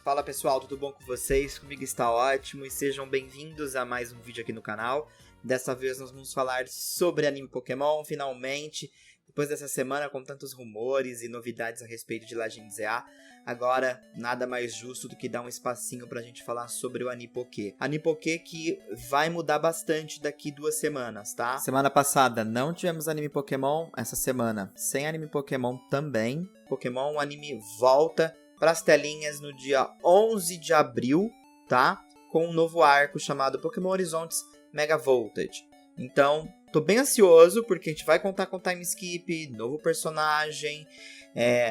Fala pessoal, tudo bom com vocês? Comigo está ótimo e sejam bem-vindos a mais um vídeo aqui no canal. Dessa vez nós vamos falar sobre anime Pokémon, finalmente. Depois dessa semana com tantos rumores e novidades a respeito de Legend ZA, agora nada mais justo do que dar um espacinho pra gente falar sobre o Anipoké. Anipoké que vai mudar bastante daqui 2 semanas, tá? Semana passada não tivemos anime Pokémon, essa semana sem anime Pokémon também. Pokémon, o anime volta pras telinhas no dia 11 de abril, tá? Com um novo arco chamado Pokémon Horizontes Mega Voltage. Então, tô bem ansioso porque a gente vai contar com time skip, novo personagem,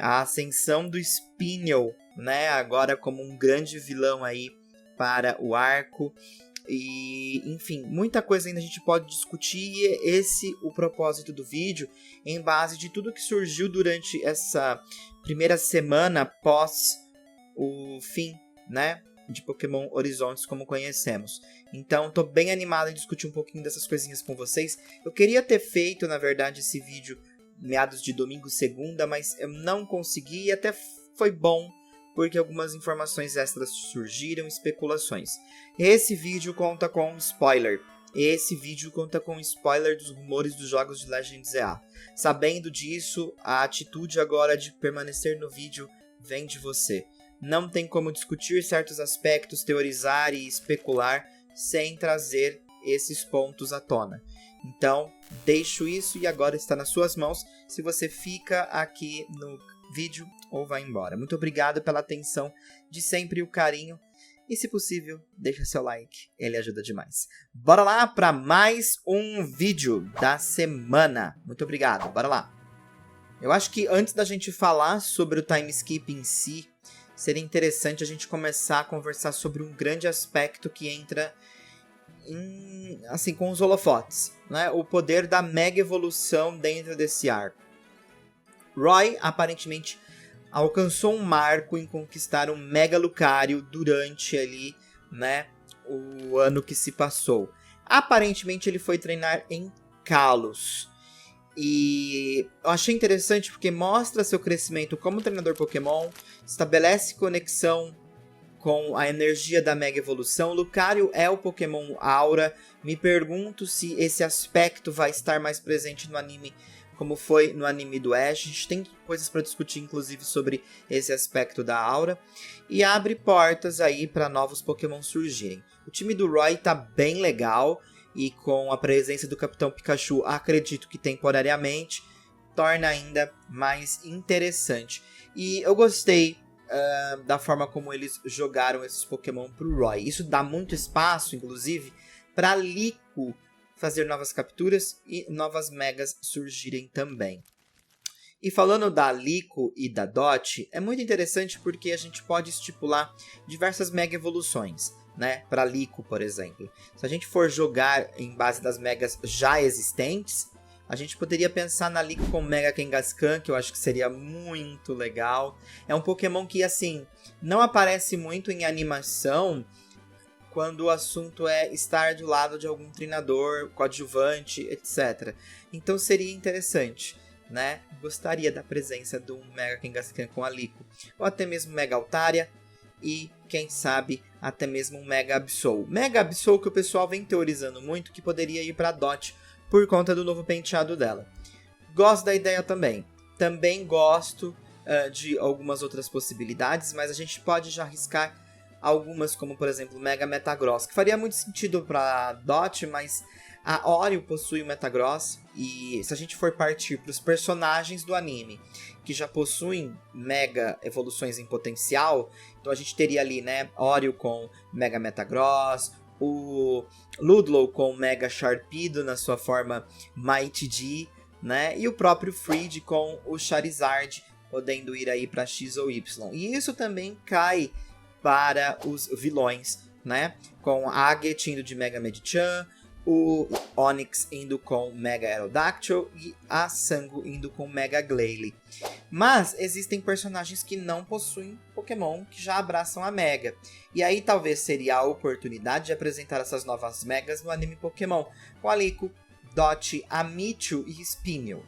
a ascensão do Spinel, né? Agora como um grande vilão aí para o arco. E, enfim, muita coisa ainda a gente pode discutir e esse o propósito do vídeo, em base de tudo que surgiu durante essa primeira semana após o fim, né, de Pokémon Horizontes como conhecemos. Então, tô bem animado em discutir um pouquinho dessas coisinhas com vocês. Eu queria ter feito, na verdade, esse vídeo meados de domingo, segunda, mas eu não consegui e até foi bom, porque algumas informações extras surgiram, especulações. Esse vídeo conta com um spoiler. Esse vídeo conta com um spoiler dos rumores dos jogos de Legend ZA. Sabendo disso, a atitude agora de permanecer no vídeo vem de você. Não tem como discutir certos aspectos, teorizar e especular sem trazer esses pontos à tona. Então, deixo isso e agora está nas suas mãos se você fica aqui no vídeo ou vai embora. Muito obrigado pela atenção de sempre e o carinho. E se possível, deixa seu like, ele ajuda demais. Bora lá para mais um vídeo da semana. Muito obrigado, bora lá. Eu acho que antes da gente falar sobre o time skip em si, seria interessante a gente começar a conversar sobre um grande aspecto que entra assim, com os holofotes, né? O poder da mega evolução dentro desse arco. Roy, aparentemente, alcançou um marco em conquistar um Mega Lucario durante ali, né, o ano que se passou. Aparentemente ele foi treinar em Kalos. E eu achei interessante porque mostra seu crescimento como treinador Pokémon, estabelece conexão com a energia da Mega Evolução. Lucario é o Pokémon Aura. Me pergunto se esse aspecto vai estar mais presente no anime como foi no anime do Ash. A gente tem coisas para discutir, inclusive, sobre esse aspecto da aura. E abre portas aí para novos Pokémon surgirem. O time do Roy tá bem legal. E com a presença do Capitão Pikachu, acredito que temporariamente, torna ainda mais interessante. E eu gostei da forma como eles jogaram esses Pokémon pro Roy. Isso dá muito espaço, inclusive, para Liko fazer novas capturas e novas megas surgirem também. E falando da Liko e da Dot, é muito interessante porque a gente pode estipular diversas mega evoluções, né? Para Liko, por exemplo. Se a gente for jogar em base das megas já existentes, a gente poderia pensar na Liko com Mega Kangaskhan, que eu acho que seria muito legal. É um Pokémon que, assim, não aparece muito em animação quando o assunto é estar do lado de algum treinador, coadjuvante, etc. Então seria interessante, né? Gostaria da presença de um Mega Kangaskhan com a Liko. Ou até mesmo Mega Altaria e, quem sabe, até mesmo um Mega Absol. Mega Absol que o pessoal vem teorizando muito que poderia ir para Dot por conta do novo penteado dela. Gosto da ideia também. Também gosto de algumas outras possibilidades, mas a gente pode já arriscar algumas, como por exemplo Mega Metagross, que faria muito sentido para Dot, mas a Oreo possui o Metagross, e se a gente for partir para os personagens do anime, que já possuem Mega Evoluções em potencial, então a gente teria ali, né, Oreo com Mega Metagross, o Ludlow com Mega Sharpedo na sua forma Mighty D, né, e o próprio Freed com o Charizard, podendo ir aí para X ou Y. E isso também cai para os vilões, né? Com a Agate indo de Mega Medicham, o Onix indo com Mega Aerodactyl e a Sango indo com Mega Glalie. Mas existem personagens que não possuem Pokémon que já abraçam a Mega. E aí talvez seria a oportunidade de apresentar essas novas Megas no anime Pokémon, com a Liko, Dot, a Mewtwo e Spinel.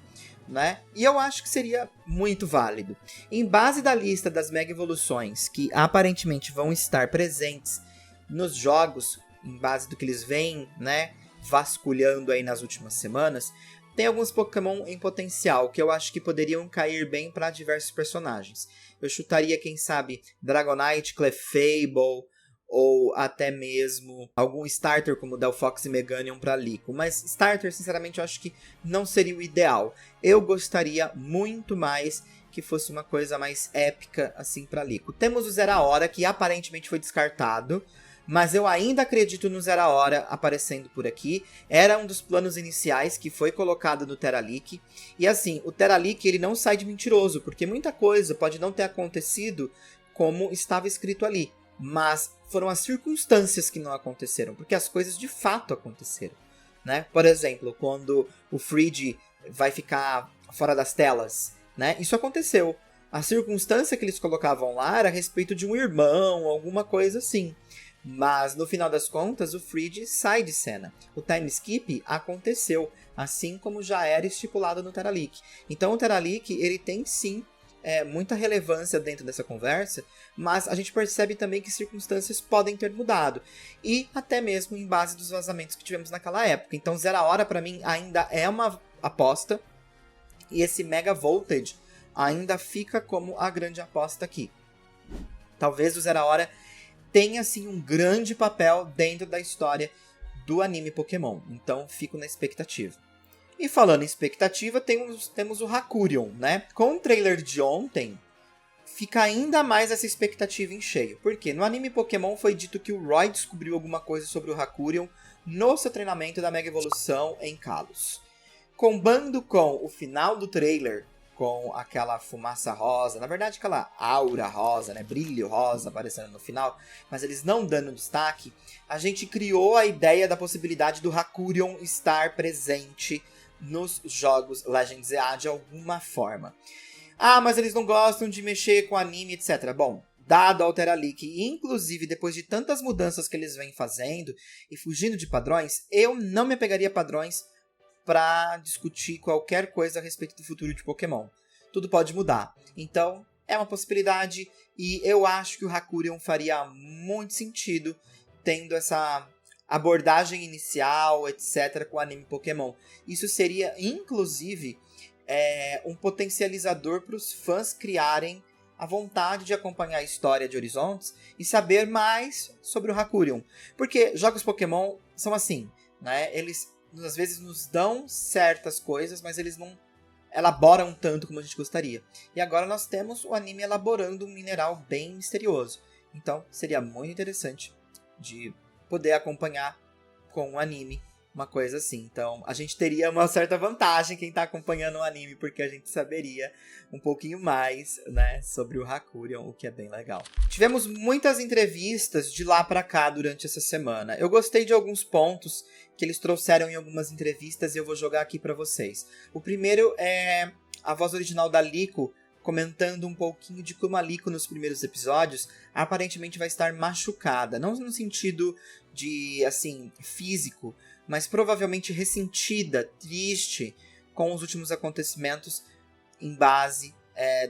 né? E eu acho que seria muito válido. Em base da lista das Mega Evoluções que aparentemente vão estar presentes nos jogos, em base do que eles vêm, né, vasculhando aí nas últimas semanas, tem alguns Pokémon em potencial que eu acho que poderiam cair bem para diversos personagens. Eu chutaria, quem sabe, Dragonite, Clefable, ou até mesmo algum starter como Delphox e Meganium para Liko. Mas starter, sinceramente, eu acho que não seria o ideal. Eu gostaria muito mais que fosse uma coisa mais épica assim para Liko. Temos o Zeraora, que aparentemente foi descartado, mas eu ainda acredito no Zeraora aparecendo por aqui. Era um dos planos iniciais que foi colocado no Teralic. E assim, o Teralic ele não sai de mentiroso, porque muita coisa pode não ter acontecido como estava escrito ali. Mas foram as circunstâncias que não aconteceram, porque as coisas de fato aconteceram, né? Por exemplo, quando o Fridge vai ficar fora das telas, né? Isso aconteceu. A circunstância que eles colocavam lá era a respeito de um irmão, alguma coisa assim. Mas, no final das contas, o Fridge sai de cena. O time skip aconteceu, assim como já era estipulado no Teralic. Então, o Teralic, ele tem sim muita relevância dentro dessa conversa, mas a gente percebe também que circunstâncias podem ter mudado. E até mesmo em base dos vazamentos que tivemos naquela época. Então, Zeraora, para mim, ainda é uma aposta. E esse Mega Voltage ainda fica como a grande aposta aqui. Talvez o Zeraora tenha, sim, um grande papel dentro da história do anime Pokémon. Então, fico na expectativa. E falando em expectativa, temos o Hakurion, né? Com o trailer de ontem, fica ainda mais essa expectativa em cheio. Porque no anime Pokémon foi dito que o Roy descobriu alguma coisa sobre o Hakurion no seu treinamento da Mega Evolução em Kalos. Combando com o final do trailer, com aquela fumaça rosa, na verdade aquela aura rosa, né, brilho rosa aparecendo no final, mas eles não dando destaque, a gente criou a ideia da possibilidade do Hakurion estar presente nos jogos Legends EA de alguma forma. Ah, mas eles não gostam de mexer com anime, etc. Bom, dado ao Teralic, e inclusive depois de tantas mudanças que eles vêm fazendo e fugindo de padrões, eu não me apegaria a padrões para discutir qualquer coisa a respeito do futuro de Pokémon. Tudo pode mudar. Então, é uma possibilidade e eu acho que o Hakurion faria muito sentido tendo essa abordagem inicial, etc., com o anime Pokémon. Isso seria, inclusive, um potencializador para os fãs criarem a vontade de acompanhar a história de Horizontes e saber mais sobre o Hakurion. Porque jogos Pokémon são assim, né? Eles às vezes nos dão certas coisas, mas eles não elaboram tanto como a gente gostaria. E agora nós temos o anime elaborando um mineral bem misterioso. Então seria muito interessante de poder acompanhar com o anime uma coisa assim. Então a gente teria uma certa vantagem quem está acompanhando o anime, porque a gente saberia um pouquinho mais, né, sobre o Hakurion, o que é bem legal. Tivemos muitas entrevistas de lá pra cá durante essa semana. Eu gostei de alguns pontos que eles trouxeram em algumas entrevistas e eu vou jogar aqui pra vocês. O primeiro é a voz original da Liko comentando um pouquinho de como a Liko nos primeiros episódios aparentemente vai estar machucada. Não no sentido de, assim, físico, mas provavelmente ressentida, triste com os últimos acontecimentos em base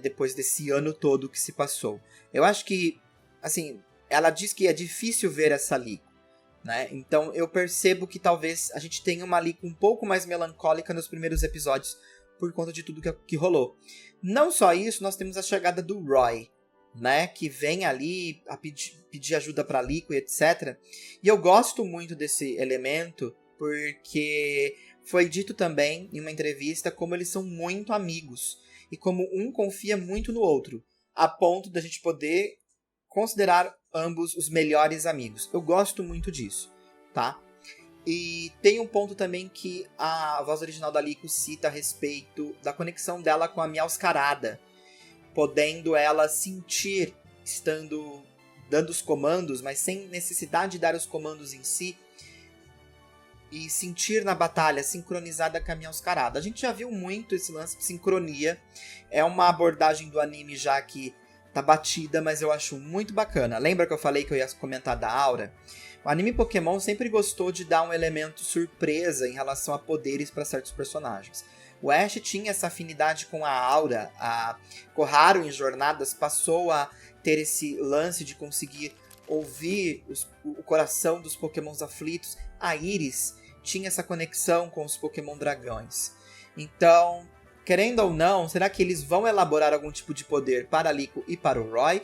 depois desse ano todo que se passou. Eu acho que, assim, ela diz que é difícil ver essa Liko, né? Então eu percebo que talvez a gente tenha uma Liko um pouco mais melancólica nos primeiros episódios por conta de tudo que rolou. Não só isso, nós temos a chegada do Roy, né, que vem ali a pedir ajuda para Liko e etc. E eu gosto muito desse elemento porque foi dito também em uma entrevista como eles são muito amigos e como um confia muito no outro, a ponto da gente poder considerar ambos os melhores amigos. Eu gosto muito disso, tá? E tem um ponto também que a voz original da Liko cita a respeito da conexão dela com a Meowscarada, podendo ela sentir, estando dando os comandos, mas sem necessidade de dar os comandos em si, e sentir na batalha, sincronizada com a Meowscarada. A gente já viu muito esse lance de sincronia, é uma abordagem do anime já que tá batida, mas eu acho muito bacana. Lembra que eu falei que eu ia comentar da aura? O anime Pokémon sempre gostou de dar um elemento surpresa em relação a poderes para certos personagens. O Ash tinha essa afinidade com a aura, a Koharu em Jornadas passou a ter esse lance de conseguir ouvir o coração dos pokémons aflitos. A Iris tinha essa conexão com os Pokémon dragões. Então, querendo ou não, será que eles vão elaborar algum tipo de poder para Liko e para o Roy?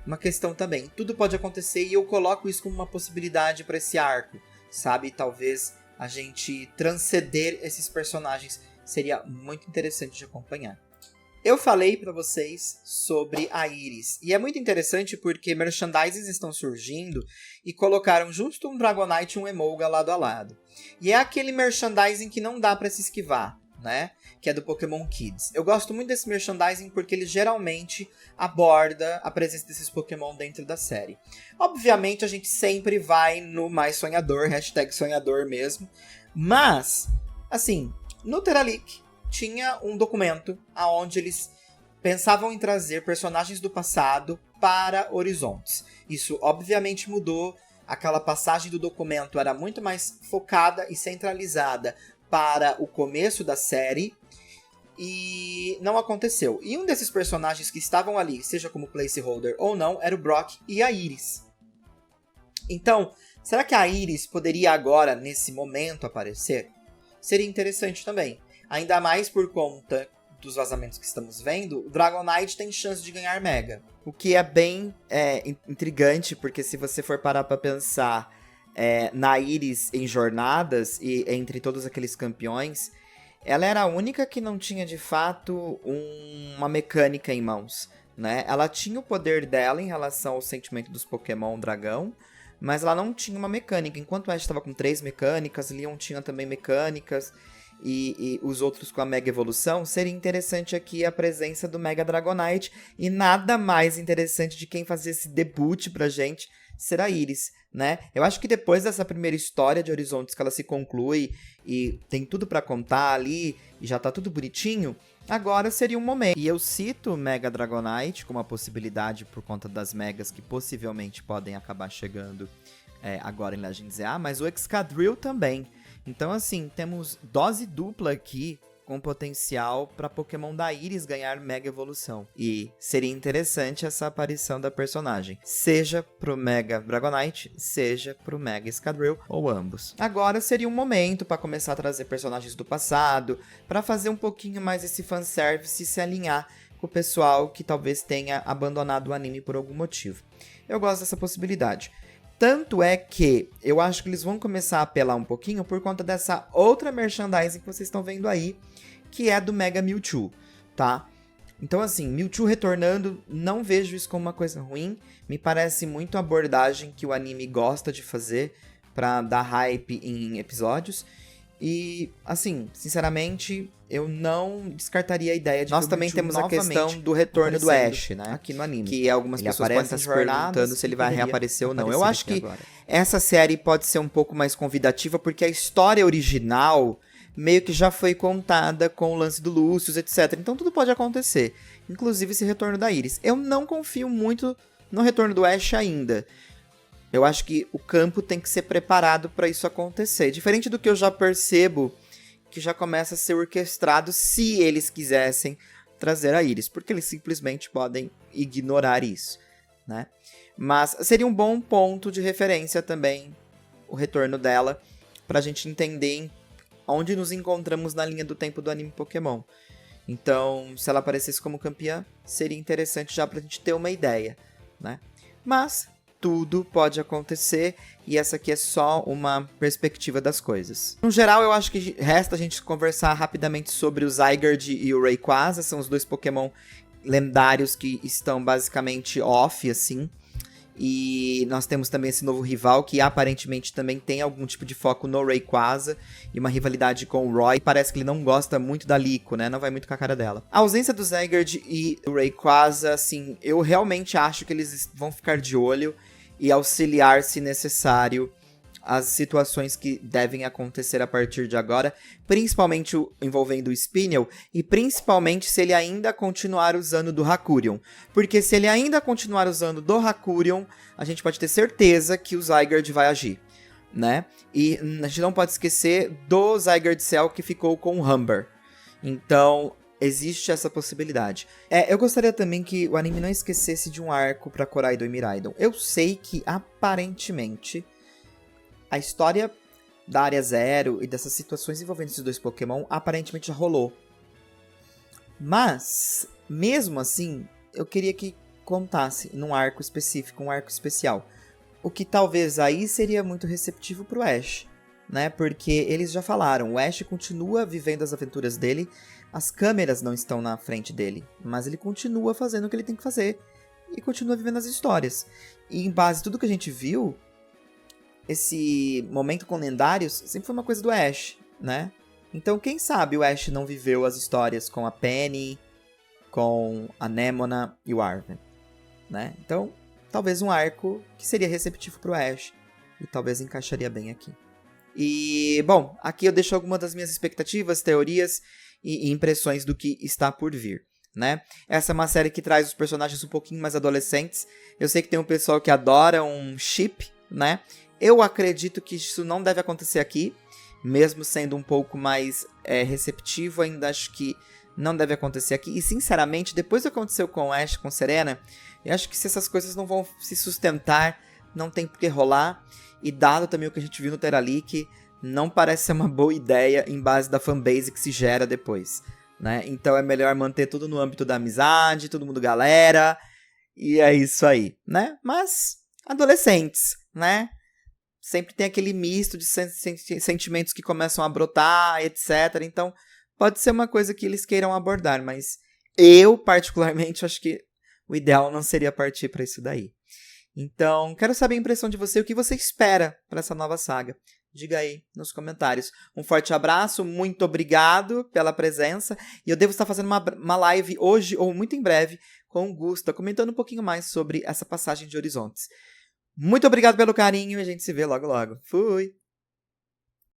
Uma questão também. Tudo pode acontecer e eu coloco isso como uma possibilidade para esse arco, sabe? Talvez a gente transcender esses personagens seria muito interessante de acompanhar. Eu falei para vocês sobre a Iris, e é muito interessante porque merchandises estão surgindo e colocaram justo um Dragonite e um Emolga lado a lado. E é aquele merchandising que não dá para se esquivar, né? Que é do Pokémon Kids. Eu gosto muito desse merchandising porque ele geralmente aborda a presença desses Pokémon dentro da série. Obviamente a gente sempre vai no mais sonhador, #sonhador mesmo. Mas, assim, no Teralic tinha um documento onde eles pensavam em trazer personagens do passado para Horizontes. Isso obviamente mudou. Aquela passagem do documento era muito mais focada e centralizada para o começo da série. E não aconteceu. E um desses personagens que estavam ali, seja como placeholder ou não, era o Brock e a Iris. Então, será que a Iris poderia agora, nesse momento, aparecer? Seria interessante também. Ainda mais por conta dos vazamentos que estamos vendo, o Dragonite tem chance de ganhar Mega. O que é bem intrigante, porque se você for parar pra pensar na Iris em Jornadas, e entre todos aqueles campeões, ela era a única que não tinha, de fato, uma mecânica em mãos, né? Ela tinha o poder dela em relação ao sentimento dos Pokémon Dragão, mas ela não tinha uma mecânica. Enquanto o Ash estava com 3 mecânicas, Leon tinha também mecânicas, e os outros com a Mega Evolução, seria interessante aqui a presença do Mega Dragonite, e nada mais interessante de quem fazer esse debut pra gente ser a Iris, né? Eu acho que depois dessa primeira história de Horizontes que ela se conclui e tem tudo pra contar ali, e já tá tudo bonitinho, agora seria um momento. E eu cito o Mega Dragonite como uma possibilidade por conta das Megas que possivelmente podem acabar chegando agora em Legends EA, mas o Excadrill também. Então, assim, temos dose dupla aqui com potencial para Pokémon da Iris ganhar Mega Evolução. E seria interessante essa aparição da personagem, seja pro Mega Dragonite, seja pro Mega Excadrill, ou ambos. Agora seria um momento para começar a trazer personagens do passado, para fazer um pouquinho mais esse fanservice e se alinhar com o pessoal que talvez tenha abandonado o anime por algum motivo. Eu gosto dessa possibilidade. Tanto é que eu acho que eles vão começar a apelar um pouquinho por conta dessa outra merchandising que vocês estão vendo aí, que é do Mega Mewtwo, tá? Então, assim, Mewtwo retornando, não vejo isso como uma coisa ruim. Me parece muito a abordagem que o anime gosta de fazer pra dar hype em episódios. E, assim, sinceramente, eu não descartaria a ideia de... Nós também temos a questão do retorno do Ash, né? Aqui no anime. Que algumas pessoas podem estar se perguntando se ele vai reaparecer ou não. Eu acho que essa série pode ser um pouco mais convidativa, porque a história original meio que já foi contada com o lance do Lucius, etc. Então tudo pode acontecer. Inclusive esse retorno da Iris. Eu não confio muito no retorno do Ash ainda. Eu acho que o campo tem que ser preparado para isso acontecer. Diferente do que eu já percebo, que já começa a ser orquestrado se eles quisessem trazer a Iris. Porque eles simplesmente podem ignorar isso, né? Mas seria um bom ponto de referência também o retorno dela, pra gente entender onde nos encontramos na linha do tempo do anime Pokémon. Então, se ela aparecesse como campeã, seria interessante já pra gente ter uma ideia, né? Mas tudo pode acontecer, e essa aqui é só uma perspectiva das coisas. No geral, eu acho que resta a gente conversar rapidamente sobre o Zygarde e o Rayquaza, são os dois Pokémon lendários que estão basicamente off, assim. E nós temos também esse novo rival que aparentemente também tem algum tipo de foco no Rayquaza e uma rivalidade com o Roy. Parece que ele não gosta muito da Liko, né? Não vai muito com a cara dela. A ausência do Zygarde e do Rayquaza, assim, eu realmente acho que eles vão ficar de olho e auxiliar, se necessário, as situações que devem acontecer a partir de agora, principalmente envolvendo o Spinel, e principalmente se ele ainda continuar usando do Hakurion. Porque se ele ainda continuar usando do Hakurion, a gente pode ter certeza que o Zygarde vai agir. né? E a gente não pode esquecer do Zygarde Cell que ficou com o Humber. Então, existe essa possibilidade. Eu gostaria também que o anime não esquecesse de um arco pra Koraidon e Miraidon. Eu sei que, aparentemente, a história da Área Zero e dessas situações envolvendo esses dois Pokémon aparentemente já rolou. Mas, mesmo assim, eu queria que contasse num arco específico, um arco especial. O que talvez aí seria muito receptivo pro Ash, né? Porque eles já falaram, o Ash continua vivendo as aventuras dele, as câmeras não estão na frente dele, mas ele continua fazendo o que ele tem que fazer e continua vivendo as histórias. E em base a tudo que a gente viu, esse momento com lendários sempre foi uma coisa do Ash, né? Então quem sabe o Ash não viveu as histórias com a Penny, com a Nemona e o Arven, né? Então, talvez um arco que seria receptivo pro Ash e talvez encaixaria bem aqui. E, bom, aqui eu deixo algumas das minhas expectativas, teorias e impressões do que está por vir, né? Essa é uma série que traz os personagens um pouquinho mais adolescentes. Eu sei que tem um pessoal que adora um chip, né? Eu acredito que isso não deve acontecer aqui, mesmo sendo um pouco mais receptivo, ainda acho que não deve acontecer aqui. E, sinceramente, depois do que aconteceu com o Ash, com Serena, eu acho que se essas coisas não vão se sustentar, não tem por que rolar. E dado também o que a gente viu no Teralic, não parece ser uma boa ideia em base da fanbase que se gera depois, né? Então é melhor manter tudo no âmbito da amizade, todo mundo galera, e é isso aí, né? Mas, adolescentes, né? Sempre tem aquele misto de sentimentos que começam a brotar, etc. Então, pode ser uma coisa que eles queiram abordar, mas eu, particularmente, acho que o ideal não seria partir para isso daí. Então, quero saber a impressão de você, o que você espera para essa nova saga. Diga aí nos comentários. Um forte abraço, muito obrigado pela presença. E eu devo estar fazendo uma live hoje, ou muito em breve, com o Gusta, comentando um pouquinho mais sobre essa passagem de Horizontes. Muito obrigado pelo carinho e a gente se vê logo logo. Fui!